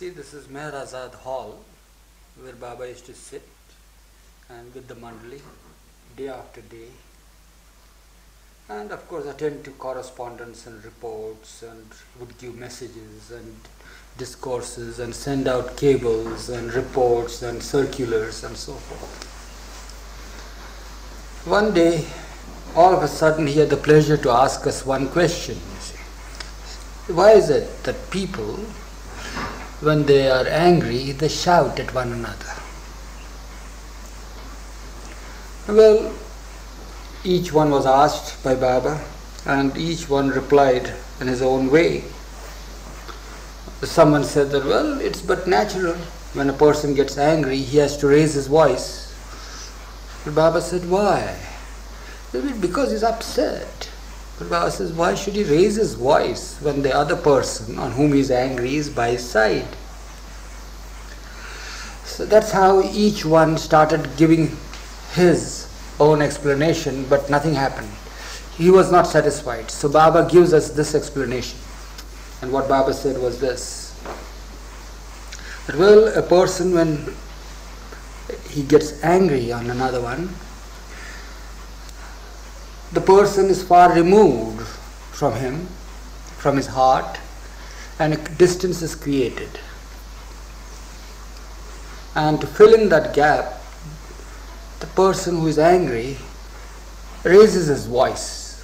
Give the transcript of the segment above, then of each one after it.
See, this is Meherjee Hall, where Baba used to sit and with the mandali day after day, and of course attend to correspondence and reports, and would give messages and discourses and send out cables and reports and circulars and so forth. One day, all of a sudden, he had the pleasure to ask us one question. You see, why is it that people, when they are angry, they shout at one another? Well, each one was asked by Baba, and each one replied in his own way. Someone said that, well, it's but natural. When a person gets angry, he has to raise his voice. But Baba said, why? Because he's upset. But Baba says, why should he raise his voice when the other person on whom he's angry is by his side? So that's how each one started giving his own explanation, but nothing happened. He was not satisfied. So Baba gives us this explanation. And what Baba said was this: that, well, a person, when he gets angry on another one, the person is far removed from him, from his heart, and a distance is created. And to fill in that gap, the person who is angry raises his voice.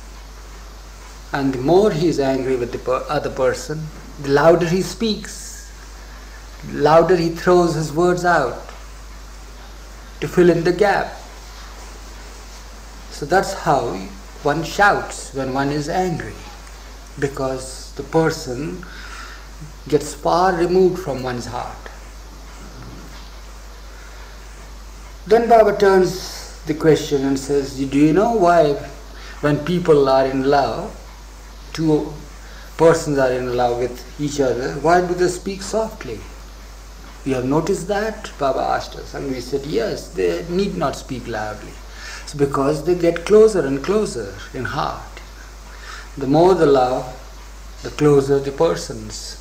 And the more he is angry with the other person, the louder he speaks, the louder he throws his words out to fill in the gap. So that's how one shouts when one is angry, because the person gets far removed from one's heart. Then Baba turns the question and says, do you know why when people are in love, two persons are in love with each other, why do they speak softly? You have noticed that? Baba asked us, and we said, yes, they need not speak loudly. It's because they get closer and closer in heart. The more the love, the closer the persons.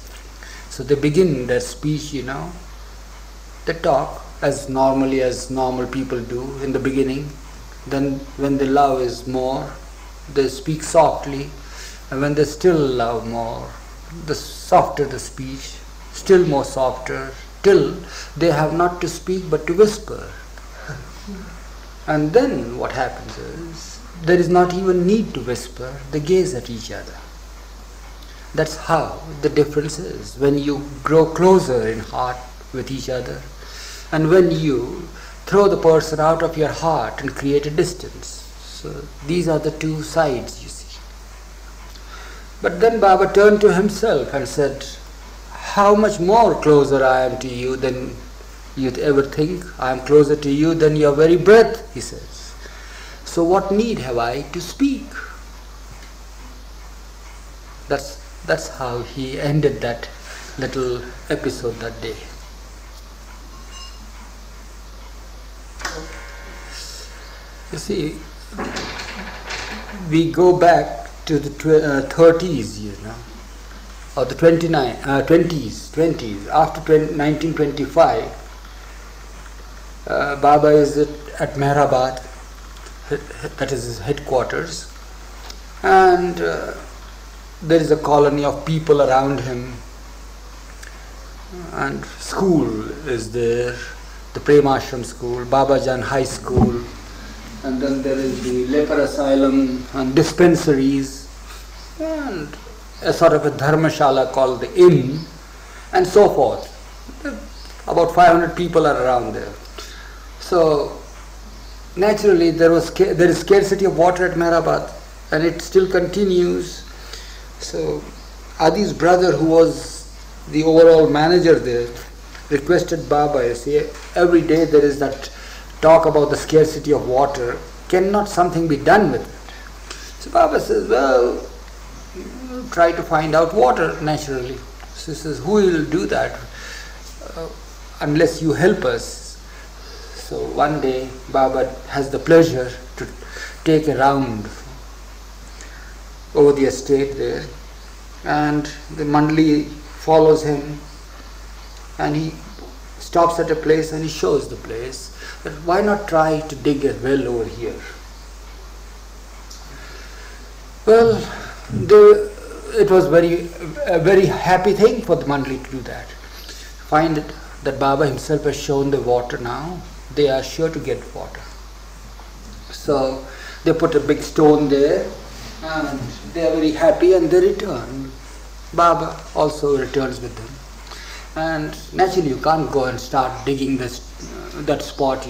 So they begin their speech, they talk as normally as normal people do in the beginning. Then when the love is more, they speak softly, and when they still love more, the softer the speech, still more softer, till they have not to speak but to whisper. And then what happens is, there is not even need to whisper, they gaze at each other. That's how the difference is, when you grow closer in heart with each other, and when you throw the person out of your heart and create a distance. So these are the two sides, you see. But then Baba turned to himself and said, how much more closer I am to you than you'd ever think. I am closer to you than your very breath, he says. So what need have I to speak? That's how he ended that little episode that day. You see, we go back to the 30s, or the 20s. After 1925, Baba is at Meherabad, that is his headquarters, and there is a colony of people around him, and school is there, the Premashram school, Babajan High School, and then there is the leper asylum and dispensaries, and a sort of a dharmashala called the inn, and so forth. About 500 people are around there. So naturally there is scarcity of water at Meherabad, and it still continues. So Adi's brother, who was the overall manager there, requested Baba, every day there is that talk about the scarcity of water, cannot something be done with it? So Baba says, well, try to find out water naturally. So he says, who will do that unless you help us? So one day Baba has the pleasure to take a round over the estate there, and the mandali follows him, and he stops at a place and he shows the place that why not try to dig a well over here. Well, it was a very happy thing for the Mandali to do that. Find it that Baba himself has shown the water now, they are sure to get water. So they put a big stone there and they are very happy and they return. Baba also returns with them. And naturally you can't go and start digging that spot,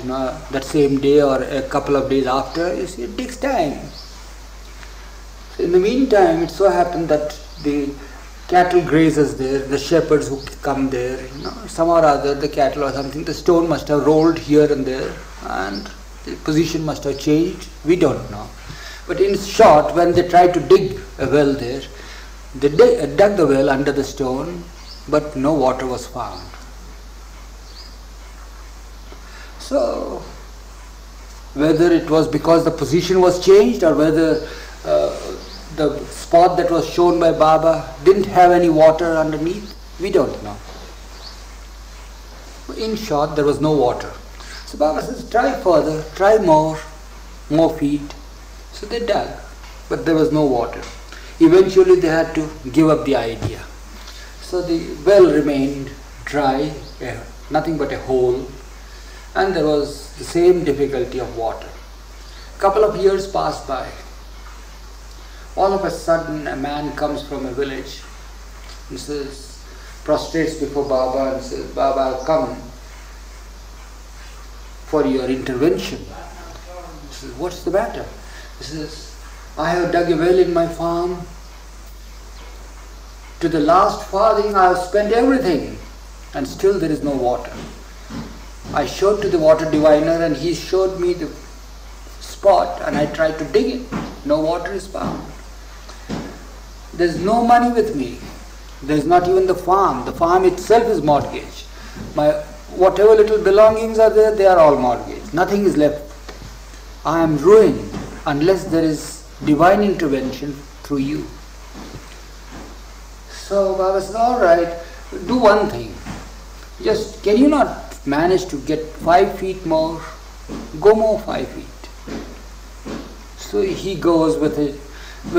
that same day or a couple of days after. You see, it takes time. So in the meantime, it so happened that the cattle grazers there, the shepherds who come there, somehow or other, the cattle or something, the stone must have rolled here and there and the position must have changed. We don't know. But in short, when they tried to dig a well there, they dug the well under the stone, but no water was found. So, whether it was because the position was changed or whether the spot that was shown by Baba didn't have any water underneath, we don't know. In short, there was no water. So Baba says, try further, try more feet. So they dug, but there was no water. Eventually they had to give up the idea. So the well remained dry, nothing but a hole, and there was the same difficulty of water. A couple of years passed by. All of a sudden a man comes from a village and says, prostrates before Baba and says, Baba, I've come for your intervention. He says, what's the matter? He says, I have dug a well in my farm. To the last farthing I have spent everything and still there is no water. I showed to the water diviner and he showed me the spot and I tried to dig it. No water is found. There is no money with me. There is not even the farm. The farm itself is mortgaged. Whatever little belongings are there, they are all mortgaged. Nothing is left. I am ruined unless there is divine intervention through you. So Baba says, all right, do one thing. Just, can you not manage to get 5 feet more? Go more 5 feet. So he goes with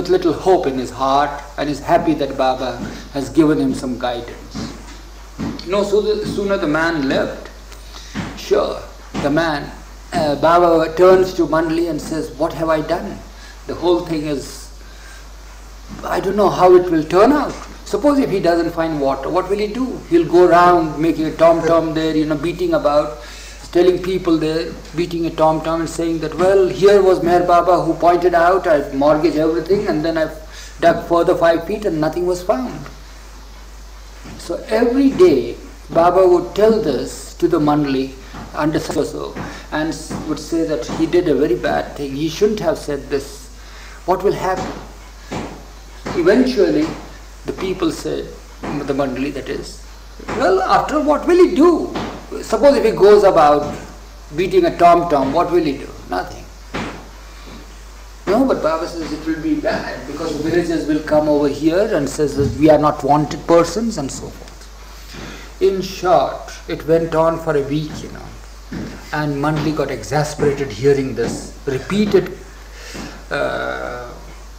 little hope in his heart and is happy that Baba has given him some guidance. No sooner the man left, sure, the man, Baba turns to Mandali and says, what have I done? The whole thing is, I don't know how it will turn out. Suppose if he doesn't find water, what will he do? He'll go around making a tom-tom there, beating about, telling people there, beating a tom-tom and saying that, well, here was Meher Baba who pointed out, I've mortgaged everything and then I've dug further 5 feet and nothing was found. So every day Baba would tell this to the Mandali under so and would say that he did a very bad thing, he shouldn't have said this. What will happen? Eventually the people said, the Mandali that is, well, after what will he do? Suppose if he goes about beating a tom-tom, what will he do? Nothing. No, but Baba says it will be bad because the villagers will come over here and says that we are not wanted persons and so forth. In short, it went on for a week, and Mandali got exasperated hearing this repeated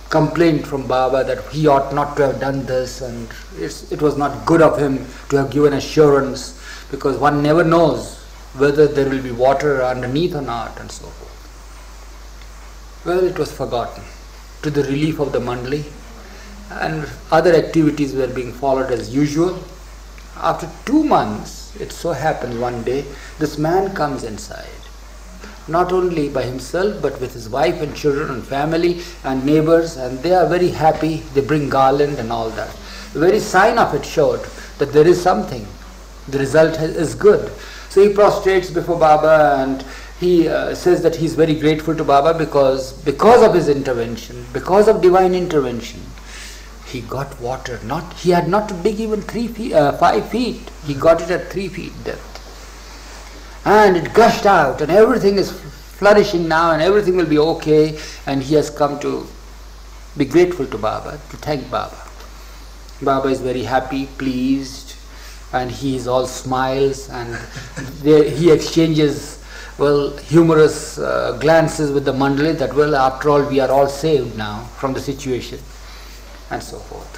complaint from Baba that he ought not to have done this and it was not good of him to have given assurance because one never knows whether there will be water underneath or not and so forth. Well, it was forgotten to the relief of the Mandali and other activities were being followed as usual. After 2 months, it so happens one day, this man comes inside. Not only by himself but with his wife and children and family and neighbors, and they are very happy. They bring garland and all that. The very sign of it showed that there is something. The result is good. So he prostrates before Baba and he says that he is very grateful to Baba because of his intervention, because of divine intervention, he got water. He had not to dig even 5 feet. He got it at 3 feet depth. And it gushed out and everything is flourishing now and everything will be okay, and he has come to be grateful to Baba, to thank Baba. Baba is very happy, pleased, and he is all smiles, and he exchanges, well, humorous glances with the mandali that, well, after all, we are all saved now from the situation, and so forth.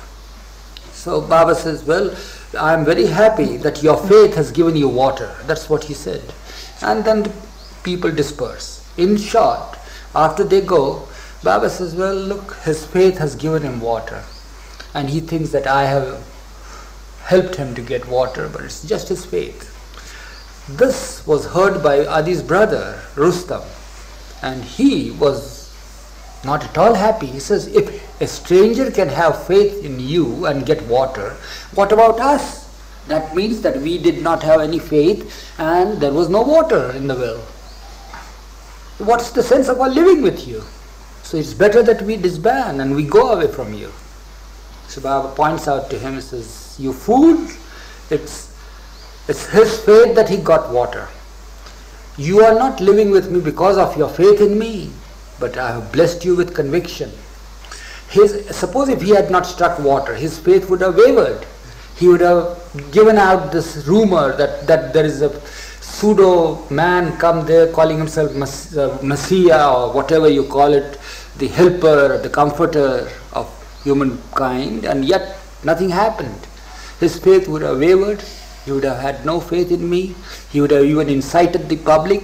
So Baba says, well, I am very happy that your faith has given you water. That's what he said. And then the people disperse. In short, after they go, Baba says, well, look, his faith has given him water. And he thinks that I have helped him to get water, but it's just his faith. This was heard by Adi's brother, Rustam. And he was not at all happy. He says, if a stranger can have faith in you and get water, what about us? That means that we did not have any faith and there was no water in the well. What's the sense of our living with you? So it's better that we disband and we go away from you. So Baba points out to him, he says, you fool, it's his faith that he got water. You are not living with me because of your faith in me, but I have blessed you with conviction. Suppose if he had not struck water, his faith would have wavered. He would have given out this rumor that there is a pseudo man come there calling himself Messiah or whatever you call it, the helper, the comforter of humankind, and yet nothing happened. His faith would have wavered. He would have had no faith in me. He would have even incited the public,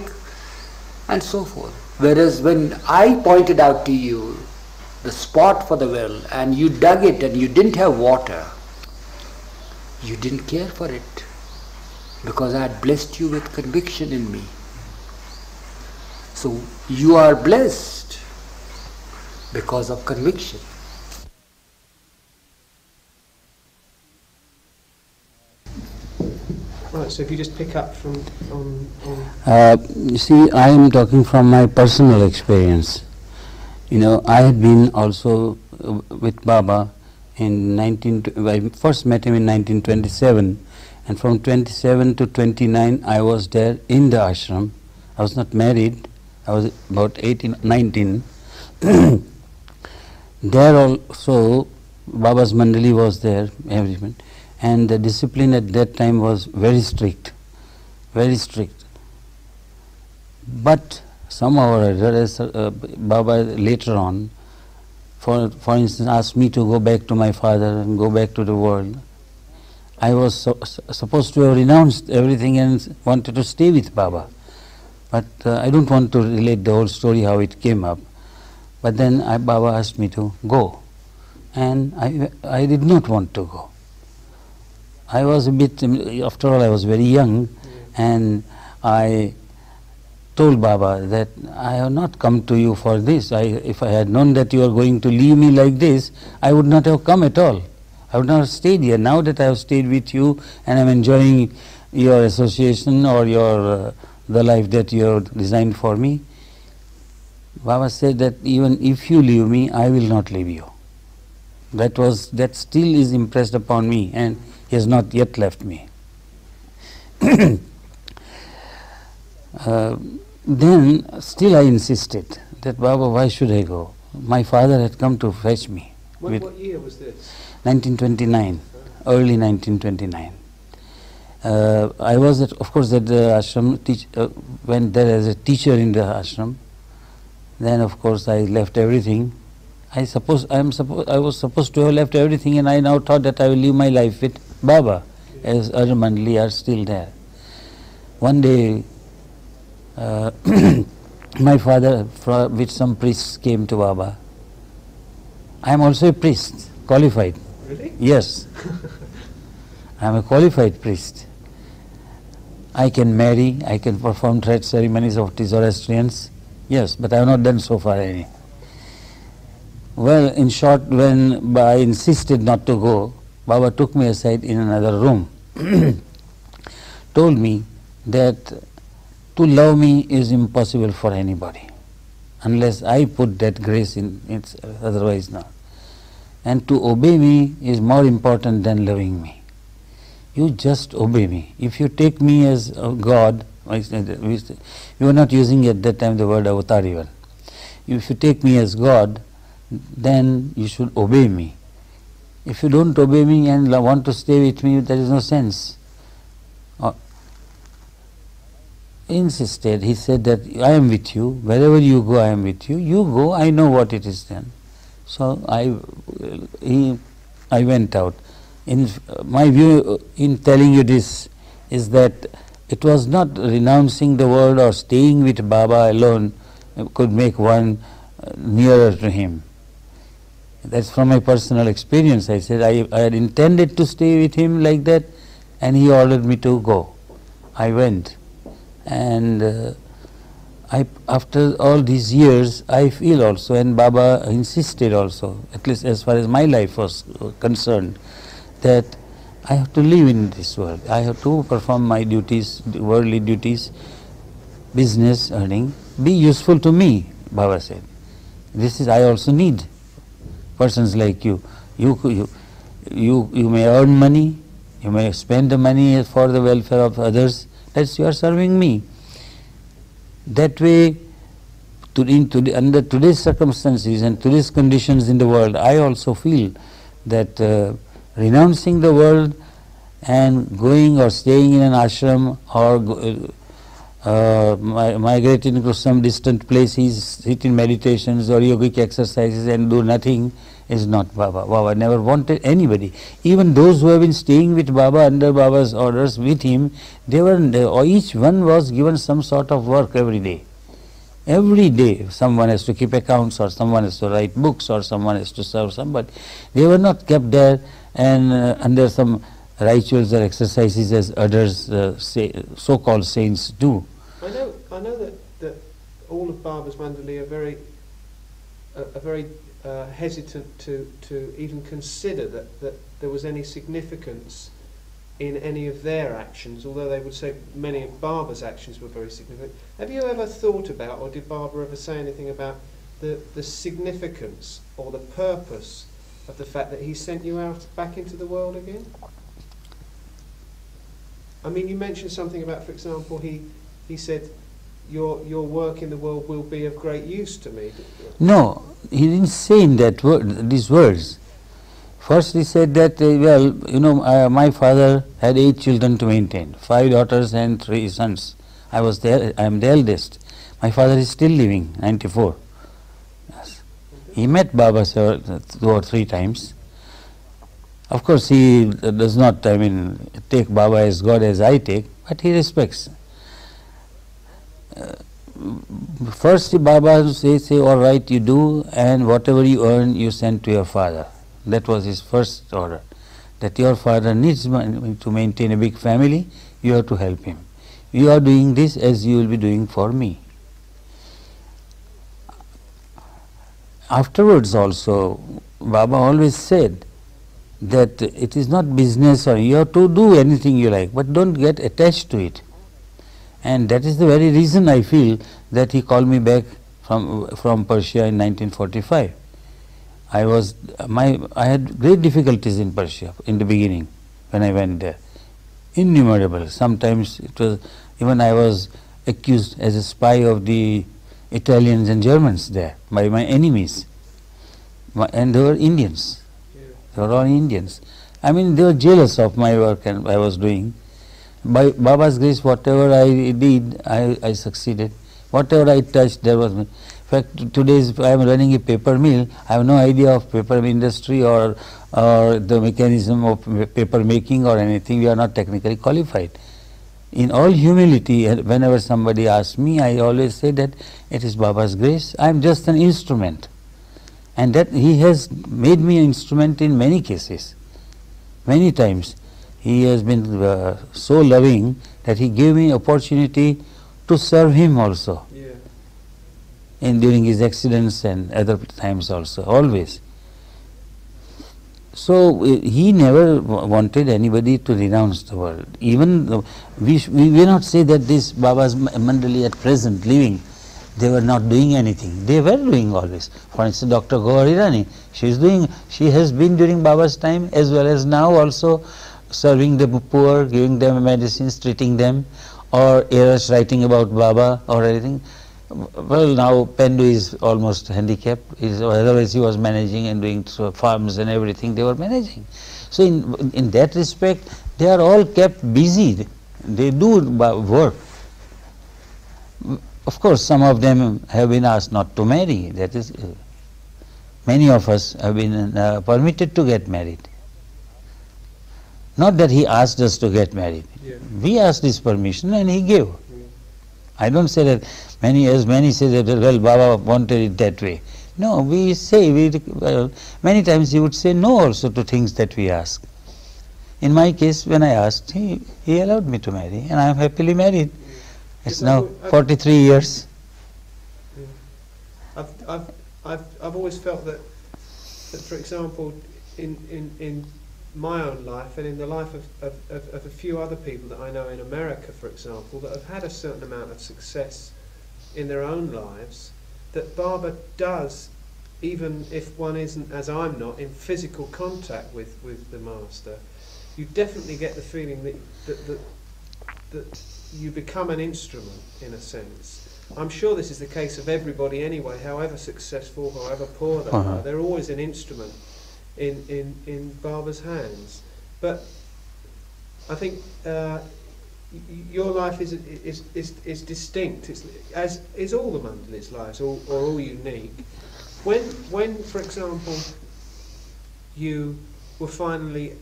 and so forth. Whereas when I pointed out to you the spot for the well and you dug it and you didn't have water, you didn't care for it because I had blessed you with conviction in me. So you are blessed because of conviction. Right, so if you just pick up from you see, I am talking from my personal experience. You know, I had been also with Baba I first met him in 1927, and from 27 to 29 I was there in the ashram. I was not married, I was about 18, 19. There also Baba's mandali was there, everyone, and the discipline at that time was very strict, very strict. But somehow or other, as Baba later on, for instance, asked me to go back to my father and go back to the world. I was supposed to have renounced everything and wanted to stay with Baba. But I don't want to relate the whole story how it came up. But then Baba asked me to go, and I did not want to go. I was a bit, after all I was very young, and I told Baba that I have not come to you for this. If I had known that you are going to leave me like this, I would not have come at all. I would not have stayed here. Now that I have stayed with you and I am enjoying your association or your the life that you have designed for me, Baba said that even if you leave me, I will not leave you. That still is impressed upon me, and he has not yet left me. Then still I insisted that, Baba, why should I go? My father had come to fetch me. What year was this? 1929, early 1929. I was of course at the ashram, went there as a teacher in the ashram. Then of course I left everything. I was supposed to have left everything, and I now thought that I will live my life with Baba, as other mandali are still there. One day my father with some priests came to Baba. I am also a priest, qualified. Really? Yes. I am a qualified priest. I can marry, I can perform rite ceremonies of the Zoroastrians. Yes, but I have not done so far any. Well, in short, when I insisted not to go, Baba took me aside in another room, told me that to love me is impossible for anybody, unless I put that grace in it, otherwise not. And to obey me is more important than loving me. You just obey me. If you take me as a God, you were not using at that time the word avatar even. If you take me as God, then you should obey me. If you don't obey me and want to stay with me, there is no sense. insisted. He said that I am with you. Wherever you go, I am with you. You go. I know what it is then. So I went out. In my view, in telling you this, is that it was not renouncing the world or staying with Baba alone could make one nearer to him. That's from my personal experience. I said I had intended to stay with him like that, and he ordered me to go. I went, and after all these years, I feel also, and Baba insisted also, at least as far as my life was concerned, that I have to live in this world. I have to perform my duties, worldly duties, business, earning, be useful to me, Baba said. This is, I also need persons like you. You may earn money, you may spend the money for the welfare of others. That's you are serving me. That way, under today's circumstances and today's conditions in the world, I also feel that renouncing the world and going or staying in an ashram or migrating to some distant places, sit in meditations or yogic exercises and do nothing is not Baba. Baba never wanted anybody. Even those who have been staying with Baba under Baba's orders with him, each one was given some sort of work every day. Every day someone has to keep accounts, or someone has to write books, or someone has to serve somebody. They were not kept there and under some rituals or exercises as others so-called saints do. I know that all of Baba's Mandali are very hesitant to even consider that there was any significance in any of their actions, although they would say many of Baba's actions were very significant. Have you ever thought about, or did Baba ever say anything about the significance or the purpose of the fact that he sent you out back into the world again? I mean, you mentioned something about, for example, he said, your work in the world will be of great use to me. No, he didn't say in these words. First he said that, my father had 8 children to maintain, 5 daughters and 3 sons. I am the eldest. My father is still living, 94. Yes. He met Baba 2 or 3 times. Of course, he does not, take Baba as God as I take, but he respects. First, Baba say, all right, you do, and whatever you earn, you send to your father. That was his first order, that your father needs money to maintain a big family, you have to help him. You are doing this as you will be doing for me. Afterwards also, Baba always said that it is not business, or you have to do anything you like, but don't get attached to it. And that is the very reason I feel that he called me back from Persia in 1945. I had great difficulties in Persia in the beginning when I went there, innumerable. Sometimes it was even I was accused as a spy of the Italians and Germans there by my enemies, and they were Indians. They were all Indians. They were jealous of my work and I was doing. By Baba's grace, whatever I did, I succeeded. Whatever I touched, there was. In fact, today I am running a paper mill. I have no idea of paper industry or the mechanism of paper making or anything. We are not technically qualified. In all humility, whenever somebody asks me, I always say that it is Baba's grace. I am just an instrument. And that he has made me an instrument in many cases. Many times. He has been so loving that he gave me opportunity to serve him also. Yeah. During his accidents and other times also, always. So he never wanted anybody to renounce the world. Even we will not say that this Baba's Mandali at present living, they were not doing anything. They were doing always. For instance, Dr. Gowar Irani, she has been during Baba's time as well as now also serving the poor, giving them medicines, treating them, or Eruch writing about Baba or anything. Well, now Pendu is almost handicapped. Otherwise, he was managing and doing farms and everything. They were managing. So, in that respect, they are all kept busy. They do work. of course, some of them have been asked not to marry. That is, many of us have been permitted to get married. Not that he asked us to get married. Yeah. We asked his permission and he gave. I don't say that many say that, well, Baba wanted it that way. No, we say, many times he would say no also to things that we ask. In my case, when I asked, he allowed me to marry, and I am happily married. It's now 43 years. Yeah. I've always felt that for example, in my own life and in the life of a few other people that I know in America, for example, that have had a certain amount of success in their own lives, that Baba does, even if one isn't, as I'm not, in physical contact with the Master, you definitely get the feeling that you become an instrument, in a sense. I'm sure this is the case of everybody anyway, however successful, however poor they are, they're always an instrument in Baba's hands. But I think your life is distinct, as is all the Mandali's lives, or all unique. When, for example, you were finally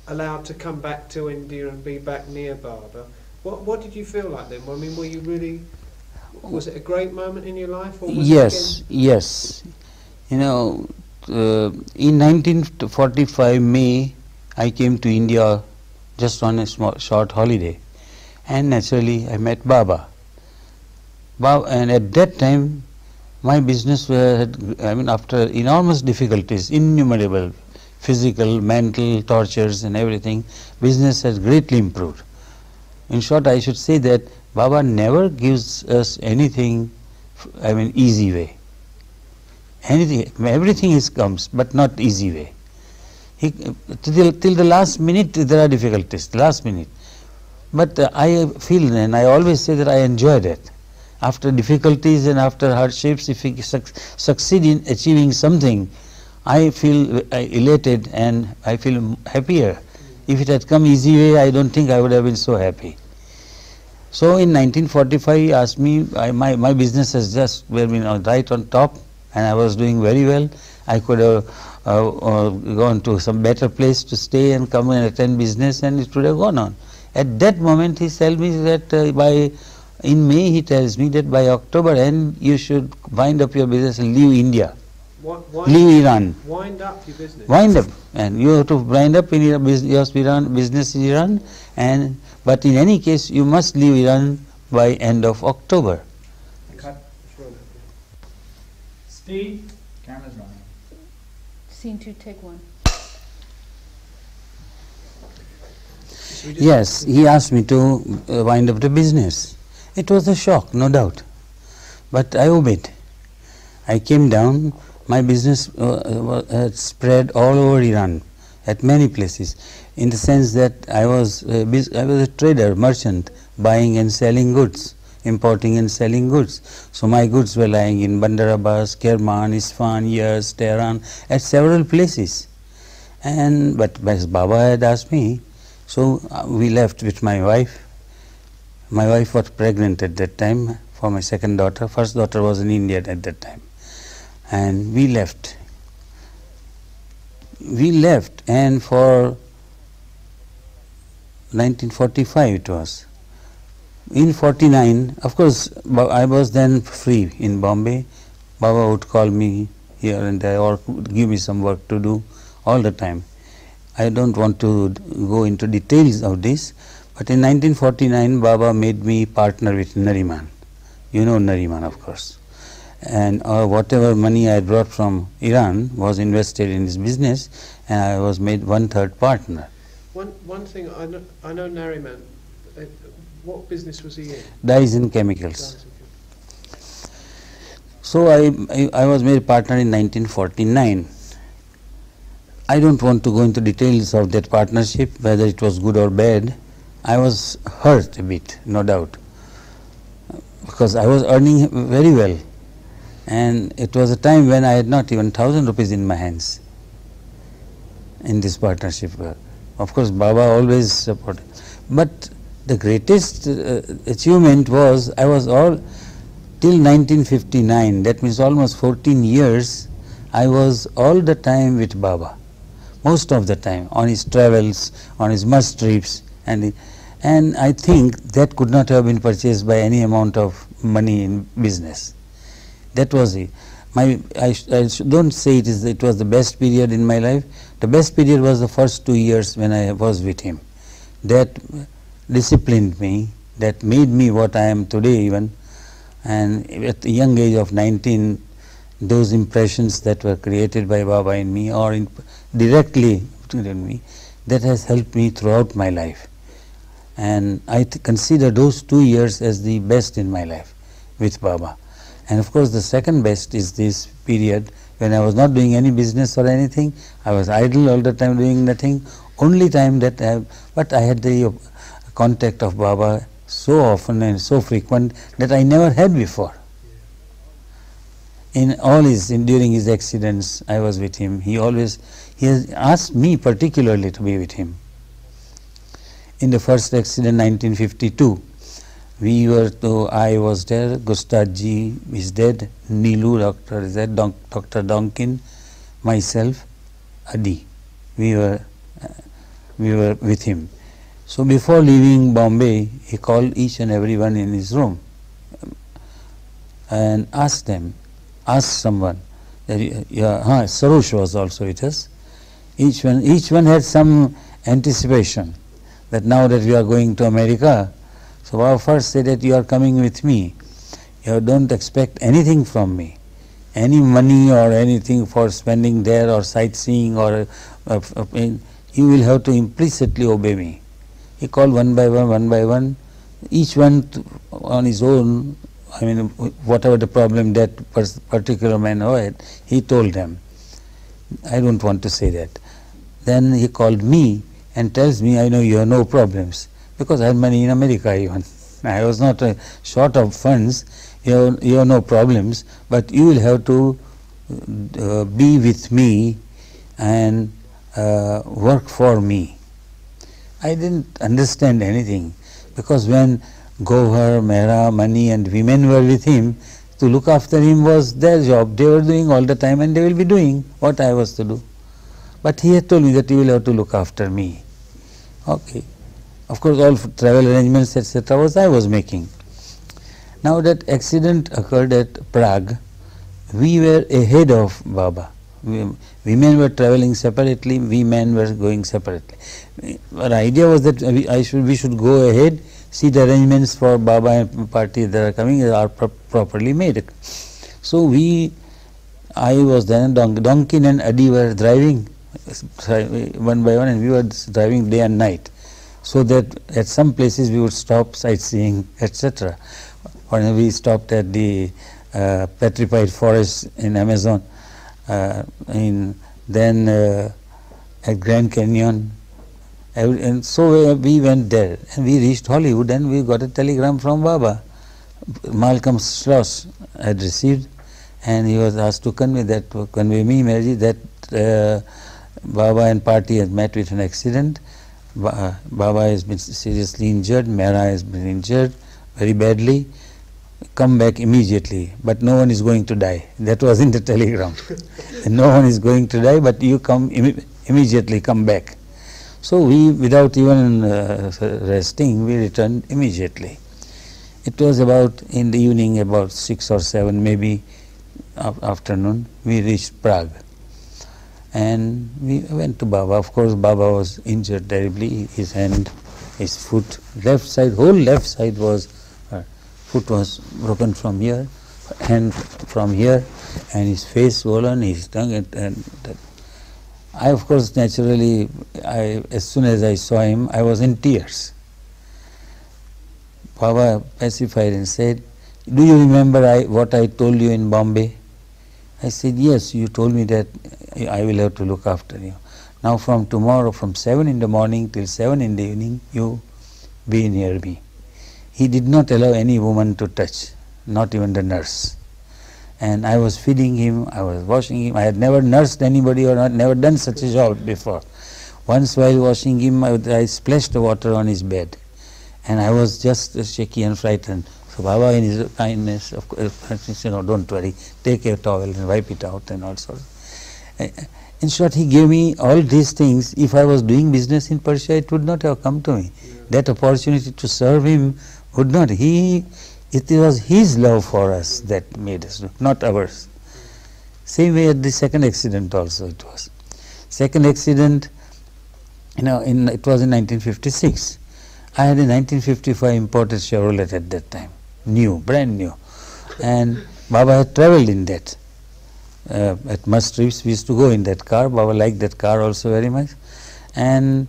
allowed to come back to India and be back near Baba, what did you feel like then? I mean, were you really, was it a great moment in your life? Or was yes, yes. You know, in 1945 May, I came to India just on a short holiday, and naturally I met Baba. And at that time, my business after enormous difficulties, innumerable physical, mental tortures and everything, business has greatly improved. In short, I should say that Baba never gives us anything, easy way. Everything comes, but not easy way. Till the last minute there are difficulties, last minute. But I feel, and I always say that I enjoy that. After difficulties and after hardships, if we succeed in achieving something, I feel elated and I feel happier. If it had come easy way, I don't think I would have been so happy. So in 1945, he asked me, my business has just been right on top, and I was doing very well. I could have gone to some better place to stay and come and attend business, and it would have gone on. At that moment, he tells me that in May, he tells me that by October end, you should wind up your business and leave India. Leave Iran. Wind up your business. Wind up, and you have to wind up in your business in Iran. But in any case, you must leave Iran by end of October. Cut. Steve, camera's running. Scene 2, take 1. Yes, he asked me to wind up the business. It was a shock, no doubt, but I obeyed. I came down. My business had spread all over Iran, at many places, in the sense that I was a trader, merchant, buying and selling goods, importing and selling goods. So my goods were lying in Bandar Abbas, Kerman, Isfahan, Yezd, Tehran, at several places. But as Baba had asked me, so we left with my wife. My wife was pregnant at that time for my second daughter. First daughter was in India at that time. And we left. And for 1945 it was. In 49, of course, I was then free in Bombay. Baba would call me here and there or give me some work to do all the time. I don't want to go into details of this, but in 1949 Baba made me partner with Nariman. You know Nariman, of course. And whatever money I brought from Iran was invested in his business, and I was made 1/3 partner. One thing I know Nariman. What business was he in? Dyes and chemicals. So I was made partner in 1949. I don't want to go into details of that partnership, whether it was good or bad. I was hurt a bit, no doubt, because I was earning very well. And it was a time when I had not even 1,000 rupees in my hands in this partnership. Of course, Baba always supported. But the greatest achievement was, I was all till 1959, that means almost 14 years, I was all the time with Baba, most of the time, on his travels, on his must trips, and I think that could not have been purchased by any amount of money in business. That was it. I don't say it was the best period in my life. The best period was the first 2 years when I was with him. That disciplined me, that made me what I am today even. And at the young age of 19, those impressions that were created by Baba in me or directly in me, that has helped me throughout my life. And I consider those 2 years as the best in my life with Baba. And of course the second best is this period when I was not doing any business or anything. I was idle all the time doing nothing. Only time that but I had the contact of Baba so often and so frequent that I never had before. In all during his accidents, I was with him. He has asked me particularly to be with him. In the first accident, 1952, I was there, Gustadji is dead, Neelu, doctor is dead, Dr. Donkin, myself, Adi. We were with him. So before leaving Bombay, he called each and everyone in his room and asked someone, Sarosh was also with us. Each one had some anticipation that now that we are going to America, so Baba first said that you are coming with me. You don't expect anything from me, any money or anything for spending there or sightseeing or you will have to implicitly obey me. He called one by one, each one on his own. I mean, whatever the problem that particular man had, he told them. I don't want to say that. Then he called me and tells me, I know you have no problems, because I had money in America even. I was not short of funds. You have no problems, but you will have to be with me and work for me. I didn't understand anything, because when Gohar, Mehra, Mani and women were with him, to look after him was their job. They were doing all the time and they will be doing what I was to do. But he had told me that you will have to look after me. Okay. Of course, all travel arrangements, etc. I was making. Now that accident occurred at Prague, we were ahead of Baba. Women were traveling separately, we men were going separately. Our idea was that we should go ahead, see the arrangements for Baba and party that are coming are properly made. So I was then, Donkin and Adi were driving one by one, and we were driving day and night, so that at some places we would stop sightseeing, etc. When we stopped at the petrified forest in Amazon, then at Grand Canyon, and so we went there, and we reached Hollywood, and we got a telegram from Baba. Malcolm Schloss had received, and he was asked to convey me, Meherjee, that Baba and party had met with an accident. Baba has been seriously injured, Mehra has been injured very badly. Come back immediately, but no one is going to die. That was in the telegram. No one is going to die, but you come immediately, come back. So we, without even resting, we returned immediately. It was about in the evening, about 6 or 7, maybe afternoon, we reached Prague. And we went to Baba. Of course, Baba was injured terribly. His hand, his foot, left side, whole left side was, foot was broken from here, hand from here, and his face swollen, his tongue, and I, of course, naturally, as soon as I saw him, I was in tears. Baba pacified and said, "Do you remember what I told you in Bombay?" I said, "Yes, you told me that I will have to look after you. Now from tomorrow, from 7 in the morning till 7 in the evening, you be near me." He did not allow any woman to touch, not even the nurse. And I was feeding him, I was washing him. I had never nursed anybody or never done such a job before. Once while washing him, I splashed the water on his bed. and I was just shaky and frightened. So Baba, in his kindness, of course, said, "No, don't worry, take a towel and wipe it out," and all sorts. In short, he gave me all these things. If I was doing business in Persia, it would not have come to me. That opportunity to serve him would not. It was his love for us that made us do, not ours. Same way at the second accident also it was. Second accident, it was in 1956. I had a 1955 imported Chevrolet at that time, new, brand new, and Baba had travelled in that. At must trips we used to go in that car. Baba liked that car also very much, and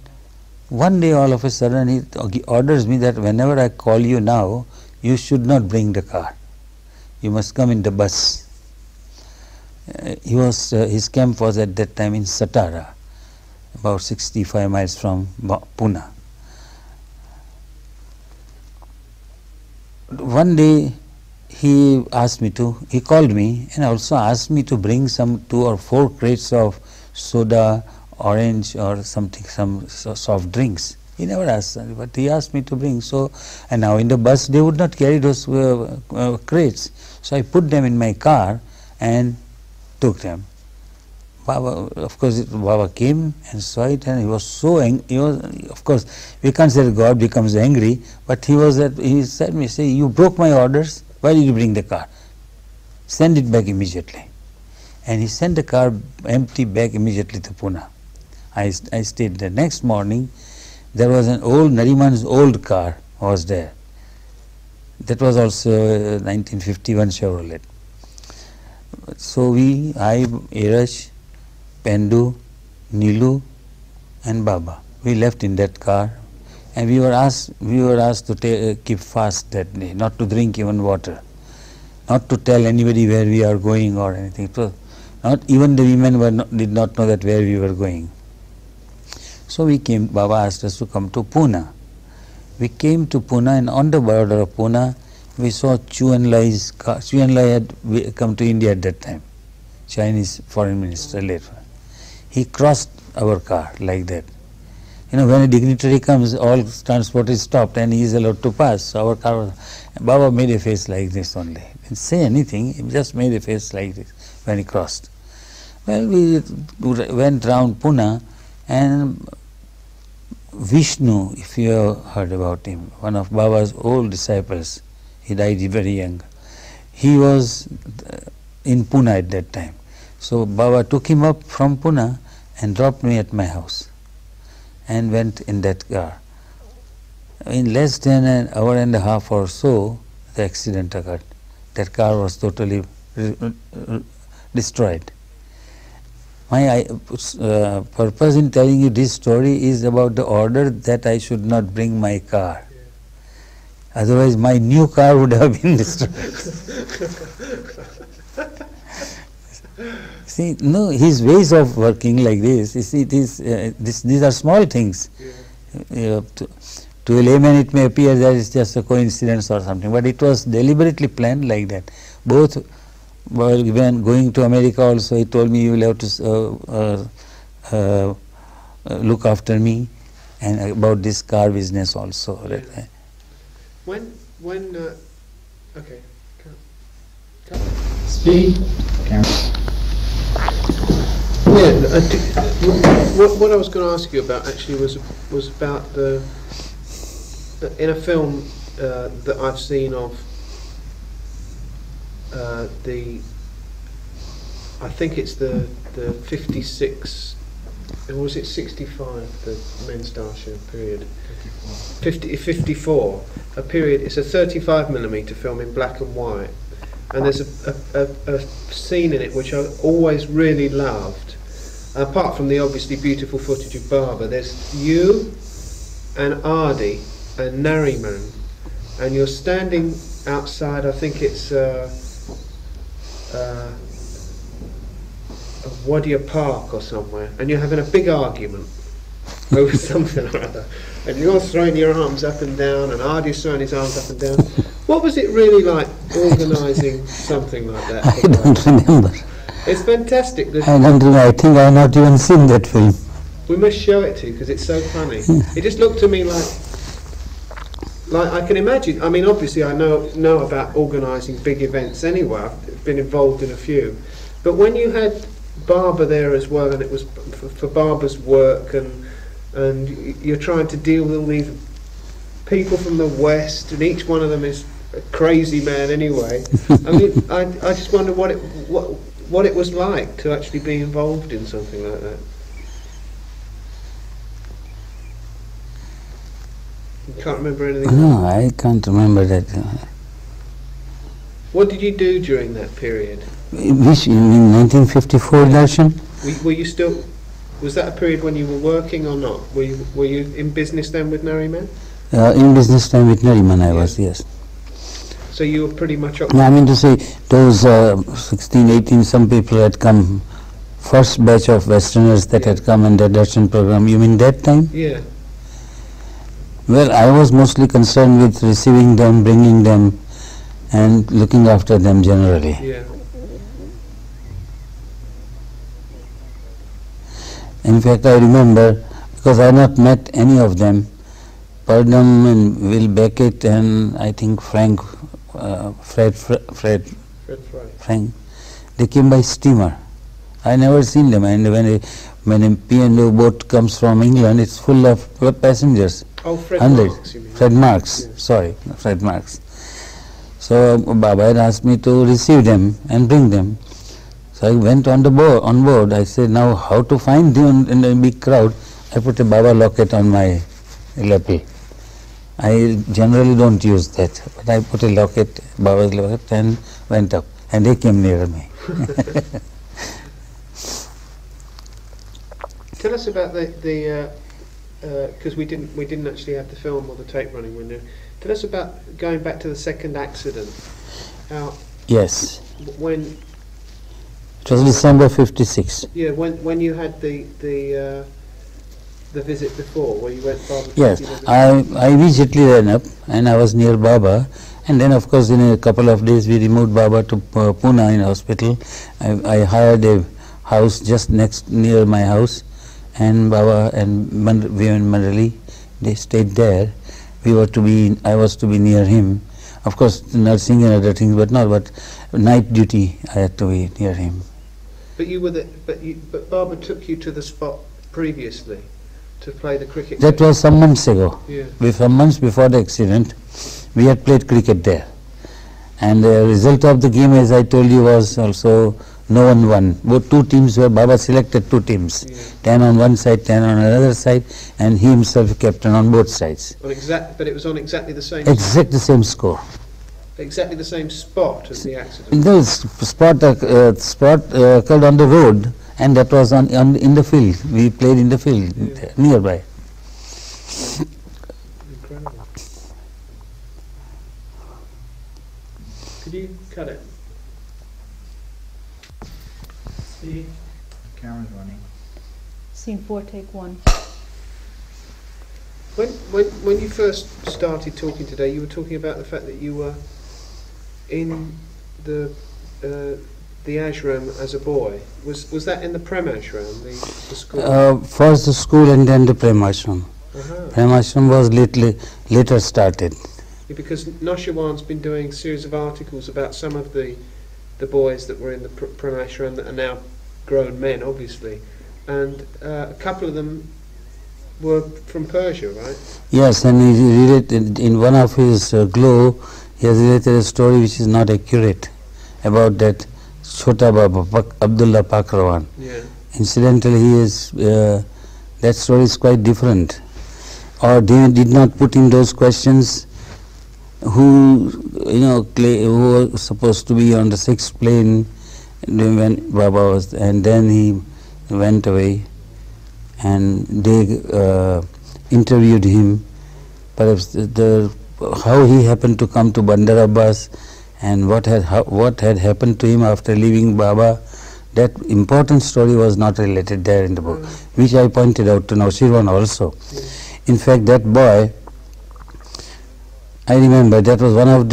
one day all of a sudden he orders me that whenever I call you now, you should not bring the car. You must come in the bus. His camp was at that time in Satara, about 65 miles from Pune. One day he called me and also asked me to bring some 2 or 4 crates of soda, orange or something, some soft drinks. He never asked, but he asked me to bring. So, and now in the bus they would not carry those crates. So I put them in my car and took them. Baba, of course, Baba came and saw it, and he was so angry. Of course, we can't say God becomes angry, but he said me, "Say, you broke my orders. Why did you bring the car? Send it back immediately." And he sent the car empty back immediately to Pune. I stayed there. Next morning, there was an old Nariman's old car was there. That was also a 1951 Chevrolet. So I, Eruch, Pendu, Nilu, and Baba, we left in that car, and we were asked to keep fast that day, not to drink even water, not to tell anybody where we are going or anything. It was not even the women did not know that where we were going. So we came. Baba asked us to come to Pune. We came to Pune, and on the border of Pune, we saw Chu Enlai's car. Chu Enlai had come to India at that time, Chinese foreign minister later. He crossed our car like that. When a dignitary comes, all transport is stopped and he is allowed to pass. So our car was, Baba made a face like this only. Didn't say anything, he just made a face like this when he crossed. Well, we went round Pune, and Vishnu, if you have heard about him, one of Baba's old disciples, he died very young. He was in Pune at that time. So Baba took him up from Pune and dropped me at my house and went in that car. In less than an hour and a half or so, the accident occurred. That car was totally destroyed. My purpose in telling you this story is about the order that I should not bring my car. Otherwise my new car would have been destroyed. See, no, his ways of working like this, you see, these are small things. To a layman it may appear that it's just a coincidence or something, but it was deliberately planned like that. Both, when going to America also, he told me, you will have to look after me, and about this car business also. Yeah. Okay. Speak. Yeah, what I was going to ask you about actually was about in a film that I've seen of I think it's the 56, or was it 65, the men's Star Show period? 54, a period. It's a 35mm film in black and white, and there's a scene in it which I always really loved. Apart from the obviously beautiful footage of Baba, there's you and Adi and Nariman, and you're standing outside, I think it's Wadia Park or somewhere, and you're having a big argument over something or other, and you're throwing your arms up and down, and Adi's throwing his arms up and down. What was it really like organising something like that? I don't remember. It's fantastic. I don't know. I think I have not even seen that film. We must show it to you because it's so funny. It just looked to me like like I can imagine. I mean, obviously, I know about organising big events anyway. I've been involved in a few, but when you had Baba there as well, and it was for Baba's work, and you're trying to deal with all these people from the West, and each one of them is a crazy man anyway. I mean, I just wonder what it was like to actually be involved in something like that. You can't remember anything? No, I can't remember that. What did you do during that period? Which, in 1954 darshan? Were you still... Was that a period when you were working or not? Were you in business then with Nariman? In business time with Nariman I was, yes. So you were pretty much up... No, I mean to say, those 16, 18, some people had come, first batch of Westerners that had come in the darshan program. You mean that time? Yeah. Well, I was mostly concerned with receiving them, bringing them, and looking after them generally. Yeah. In fact, I remember, because I had not met any of them, Pardam and Will Beckett and I think Frank, Fred, Frank, they came by steamer. I never seen them, and when a P&O boat comes from England, it's full of passengers. Oh, Fred 100. Marks, you mean? Fred Marks, Yeah. sorry, Fred Marks. So Baba had asked me to receive them and bring them. So I went on board. I said, now how to find them in a big crowd? I put a Baba locket on my lapel. I generally don't use that, but I put a locket, Baba's locket, and went up, and they came near me. Tell us about the because we didn't actually have the film or the tape running window. Tell us about going back to the second accident. How? Yes. When? It was December 56. Yeah. When you had the visit before, where you went Baba. Yes. I immediately ran up, and I was near Baba, and then of course in a couple of days we removed Baba to Pune in hospital. I hired a house just near my house, and Baba and Vivian Mandali, they stayed there. I was to be near him. Of course, nursing and other things, but night duty I had to be near him. But you were but Baba took you to the spot previously to play the cricket. That was some months ago. Yeah. Some months before the accident, we had played cricket there, and the result of the game, as I told you, was also no one won. Both two teams were, Baba selected two teams, Yeah. 10 on one side, 10 on another side, and he himself captain on both sides. But it was on exactly the same. Exactly the same score. Exactly the same spot as the accident. The spot occurred on the road, and that was in the field. We played in the field nearby. Incredible. Could you cut it? See? Camera's running. Scene 4, take 1. When you first started talking today, you were talking about the fact that you were in the ashram as a boy. Was that in the Prem ashram, the school? First the school and then the Prem Ashram. Uh-huh. Prem Ashram was later started. Yeah, because Noshawan's been doing a series of articles about some of the boys that were in the Prem ashram that are now grown men, obviously, and a couple of them were from Persia, right? Yes, and he related in one of his glow, he has related a story which is not accurate about that Chota Baba, Abdullah Pakrawan. Yeah. Incidentally, he is that story is quite different. Or they did not put in those questions who who were supposed to be on the 6th plane when Baba was, and then he went away, and they interviewed him. Perhaps how he happened to come to Bandar Abbas and what had happened to him after leaving Baba, that important story was not related there in the book, which I pointed out to Naushirwan also. In fact, that boy, I remember that was one of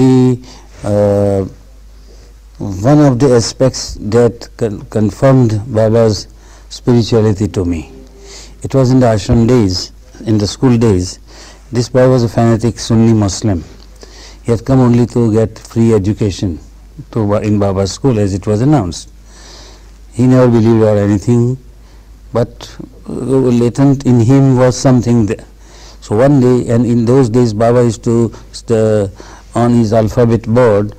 the aspects that confirmed Baba's spirituality to me. It was in the ashram days, in the school days, This boy was a fanatic Sunni Muslim. He had come only to get free education in Baba's school, as it was announced. He never believed or anything, but latent in him was something there. So one day, and in those days Baba used to, on his alphabet board,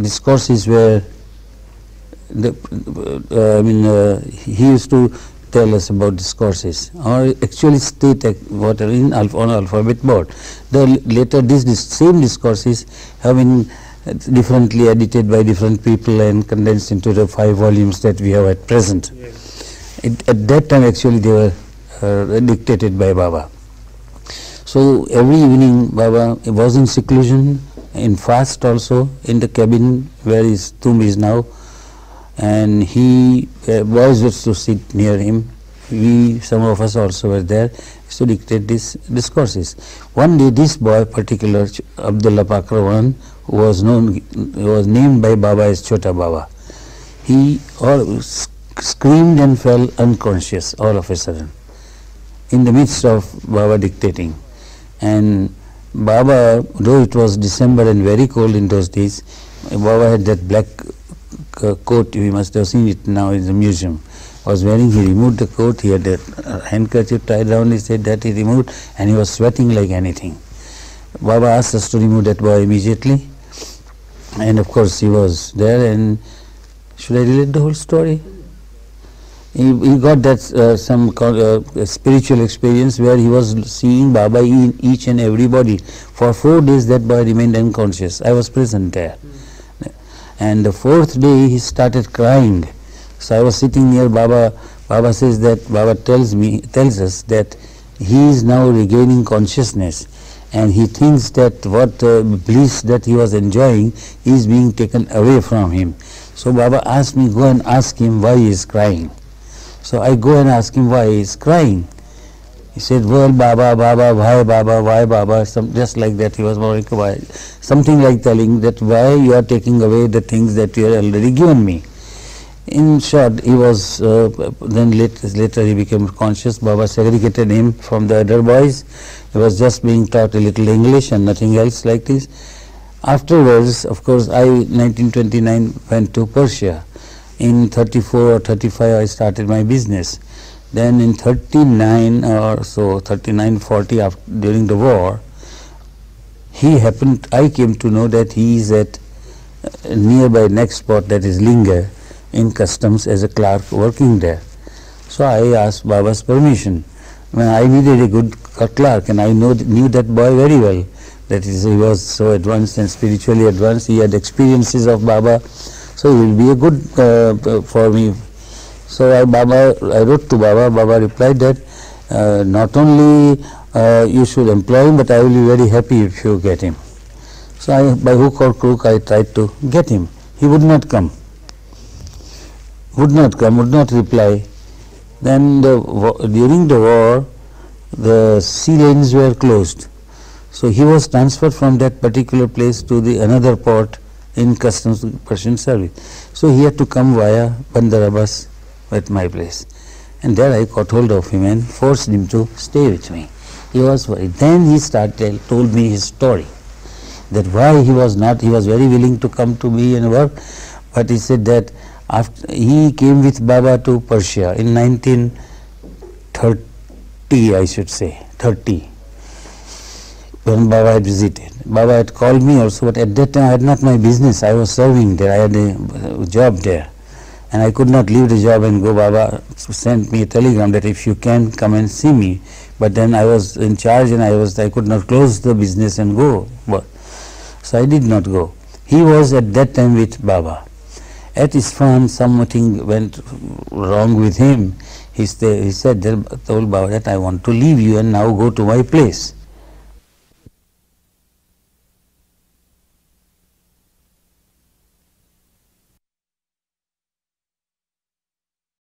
discourses were, he used to tell us about discourses, or actually state what are on alphabet board. Later these same discourses have been differently edited by different people and condensed into the 5 volumes that we have at present. Yes. At that time actually they were dictated by Baba. So every evening Baba was in seclusion, in fast also, in the cabin where his tomb is now, and he boys used to sit near him. Some of us also were there, to dictate these discourses. One day this boy, particular Abdullah Pakrawan, who was named by Baba as Chota Baba, he screamed and fell unconscious all of a sudden in the midst of Baba dictating. And Baba, though it was December and very cold in those days, Baba had that black coat, we must have seen it now in the museum, was wearing. He removed the coat, he had a handkerchief tied around his head that he removed, and he was sweating like anything. Baba asked us to remove that boy immediately, and of course he was there. And should I relate the whole story? He got that some spiritual experience where he was seeing Baba in each and everybody. For 4 days that boy remained unconscious. I was present there. And the 4th day he started crying. So I was sitting near Baba. Baba says that, Baba tells us that he is now regaining consciousness, and he thinks that what bliss that he was enjoying is being taken away from him. So Baba asked me, go and ask him why he is crying. So I go and ask him why he is crying. He said, well, Baba, why Baba, just like that. He was more like, why? Something like telling that why you are taking away the things that you have already given me. In short, he was, then later he became conscious. Baba segregated him from the other boys. He was just being taught a little English and nothing else like this. Afterwards, of course, I, 1929, went to Persia. In 34 or 35, I started my business. Then in 39 or so, 39, 40, during the war, I came to know that he is at nearby next spot, that is Linga, in customs as a clerk working there. So I asked Baba's permission. I needed a good clerk, and I knew that boy very well. That is, he was so advanced and spiritually advanced. He had experiences of Baba, so he will be a good for me. So I wrote to Baba. Baba replied that not only you should employ him, but I will be very happy if you get him. So by hook or crook, I tried to get him. He would not come. Would not reply. Then during the war, the sea lanes were closed. So he was transferred from that particular place to the another port in customs Persian service. So he had to come via Bandar Abbas at my place. And there I caught hold of him and forced him to stay with me. He was worried. Then he told me his story, that why he was very willing to come to me and work, but he said that after he came with Baba to Persia in 1930, I should say, 30, when Baba had visited. Baba had called me also, but at that time I had not my business. I was serving there. I had a job there, and I could not leave the job and go. Baba sent me a telegram that if you can, come and see me. But then I was in charge, and I could not close the business and go. So I did not go. He was at that time with Baba. At Isfahan, something went wrong with him. He told Baba that I want to leave you and now go to my place.